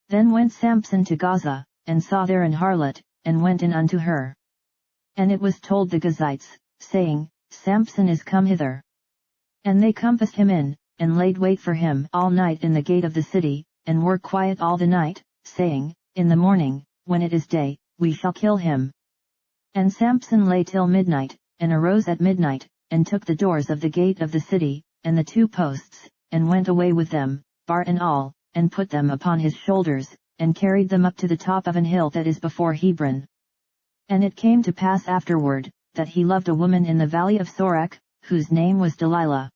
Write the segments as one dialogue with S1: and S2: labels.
S1: Then went Samson to Gaza, and saw there an harlot, and went in unto her. And it was told the Gazites, saying, Samson is come hither. And they compassed him in, and laid wait for him all night in the gate of the city, and were quiet all the night, saying, In the morning, when it is day, we shall kill him. And Samson lay till midnight, and arose at midnight, and took the doors of the gate of the city, and the 2 posts, and went away with them, bar and all, and put them upon his shoulders, and carried them up to the top of an hill that is before Hebron. And it came to pass afterward, that he loved a woman in the valley of Sorek, whose name was Delilah.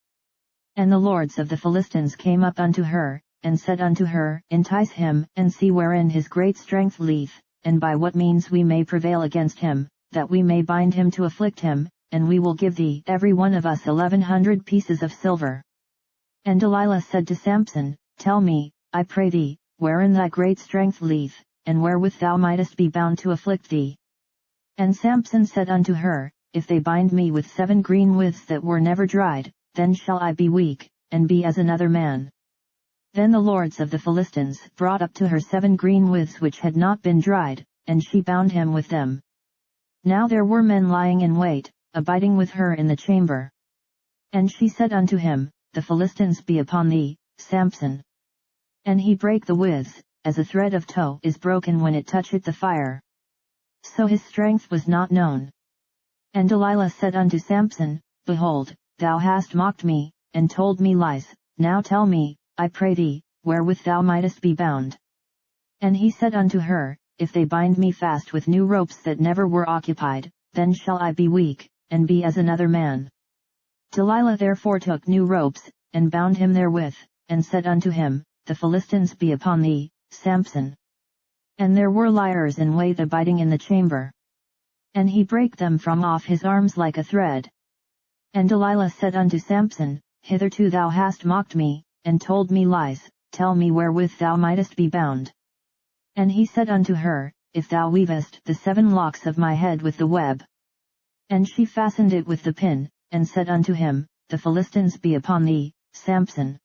S1: And the lords of the Philistines came up unto her, and said unto her, Entice him, and see wherein his great strength lieth, and by what means we may prevail against him, that we may bind him to afflict him, and we will give thee every one of us 1100 pieces of silver. And Delilah said to Samson, Tell me, I pray thee, wherein thy great strength lieth, and wherewith thou mightest be bound to afflict thee. And Samson said unto her, If they bind me with 7 green withs that were never dried, then shall I be weak, and be as another man. Then the lords of the Philistines brought up to her 7 green withs which had not been dried, and she bound him with them. Now there were men lying in wait, abiding with her in the chamber. And she said unto him, The Philistines be upon thee, Samson. And he brake the withs, as a thread of tow is broken when it toucheth the fire. So his strength was not known. And Delilah said unto Samson, Behold, thou hast mocked me, and told me lies, now tell me, I pray thee, wherewith thou mightest be bound. And he said unto her, If they bind me fast with new ropes that never were occupied, then shall I be weak, and be as another man. Delilah therefore took new ropes, and bound him therewith, and said unto him, The Philistines be upon thee, Samson. And there were liers in wait abiding in the chamber. And he brake them from off his arms like a thread. And Delilah said unto Samson, Hitherto thou hast mocked me, and told me lies, tell me wherewith thou mightest be bound. And he said unto her, If thou weavest the 7 locks of my head with the web. And she fastened it with the pin, and said unto him, The Philistines be upon thee, Samson.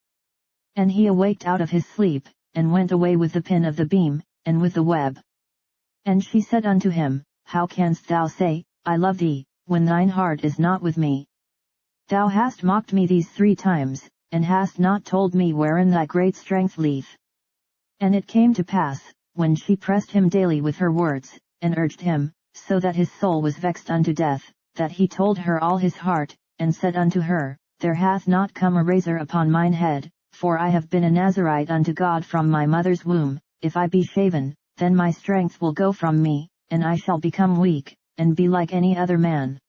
S1: And he awaked out of his sleep, and went away with the pin of the beam, and with the web. And she said unto him, How canst thou say, I love thee, when thine heart is not with me? Thou hast mocked me these 3 times, and hast not told me wherein thy great strength lieth. And it came to pass, when she pressed him daily with her words, and urged him, so that his soul was vexed unto death, that he told her all his heart, and said unto her, There hath not come a razor upon mine head, for I have been a Nazarite unto God from my mother's womb. If I be shaven, then my strength will go from me, and I shall become weak, and be like any other man.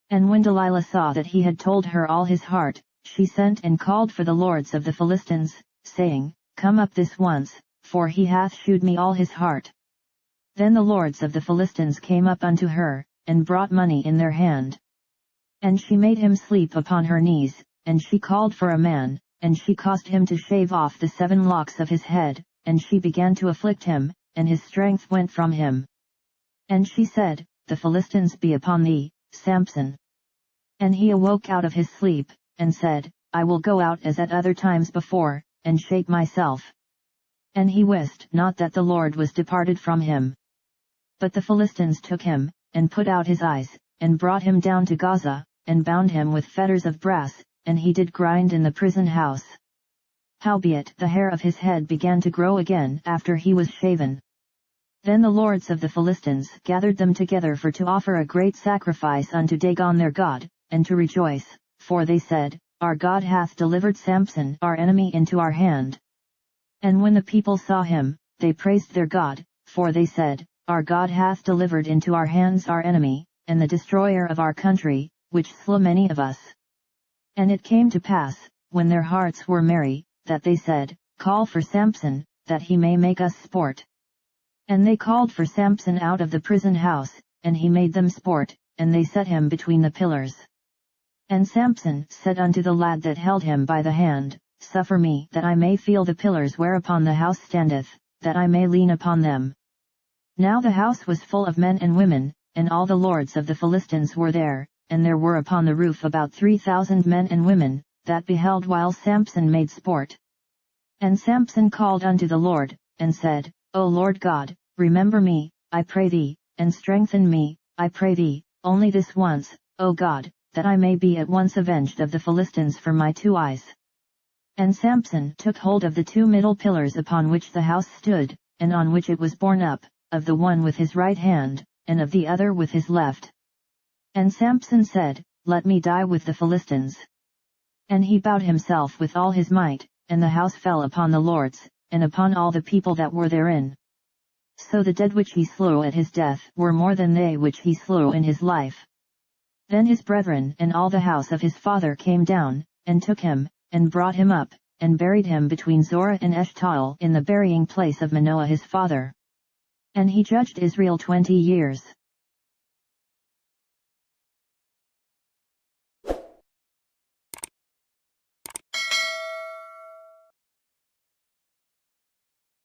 S1: And when Delilah saw that he had told her all his heart, she sent and called for the lords of the Philistines, saying, Come up this once, for he hath shewed me all his heart. Then the lords of the Philistines came up unto her, and brought money in their hand. And she made him sleep upon her knees, and she called for a man, and she caused him to shave off the 7 locks of his head, and she began to afflict him, and his strength went from him. And she said, The Philistines be upon thee, Samson. And he awoke out of his sleep, and said, I will go out as at other times before, and shake myself. And he wist not that the Lord was departed from him. But the Philistines took him, and put out his eyes, and brought him down to Gaza, and bound him with fetters of brass, and he did grind in the prison house. Howbeit the hair of his head began to grow again after he was shaven. Then the lords of the Philistines gathered them together for to offer a great sacrifice unto Dagon their god, and to rejoice, for they said, Our God hath delivered Samson our enemy into our hand. And when the people saw him, they praised their God, for they said, Our God hath delivered into our hands our enemy, and the destroyer of our country, which slew many of us. And it came to pass, when their hearts were merry, that they said, Call for Samson, that he may make us sport. And they called for Samson out of the prison house, and he made them sport, and they set him between the pillars. And Samson said unto the lad that held him by the hand, Suffer me that I may feel the pillars whereupon the house standeth, that I may lean upon them. Now the house was full of men and women, and all the lords of the Philistines were there, and there were upon the roof about 3,000 men and women, that beheld while Samson made sport. And Samson called unto the Lord, and said, O Lord God, remember me, I pray thee, and strengthen me, I pray thee, only this once, O God, that I may be at once avenged of the Philistines for my 2 eyes. And Samson took hold of the 2 middle pillars upon which the house stood, and on which it was borne up, of the one with his right hand, and of the other with his left. And Samson said, Let me die with the Philistines. And he bowed himself with all his might, and the house fell upon the lords, and upon all the people that were therein. So the dead which he slew at his death were more than they which he slew in his life. Then his brethren and all the house of his father came down, and took him, and brought him up, and buried him between Zorah and Eshtaol in the burying place of Manoah his father. And he judged Israel 20 years.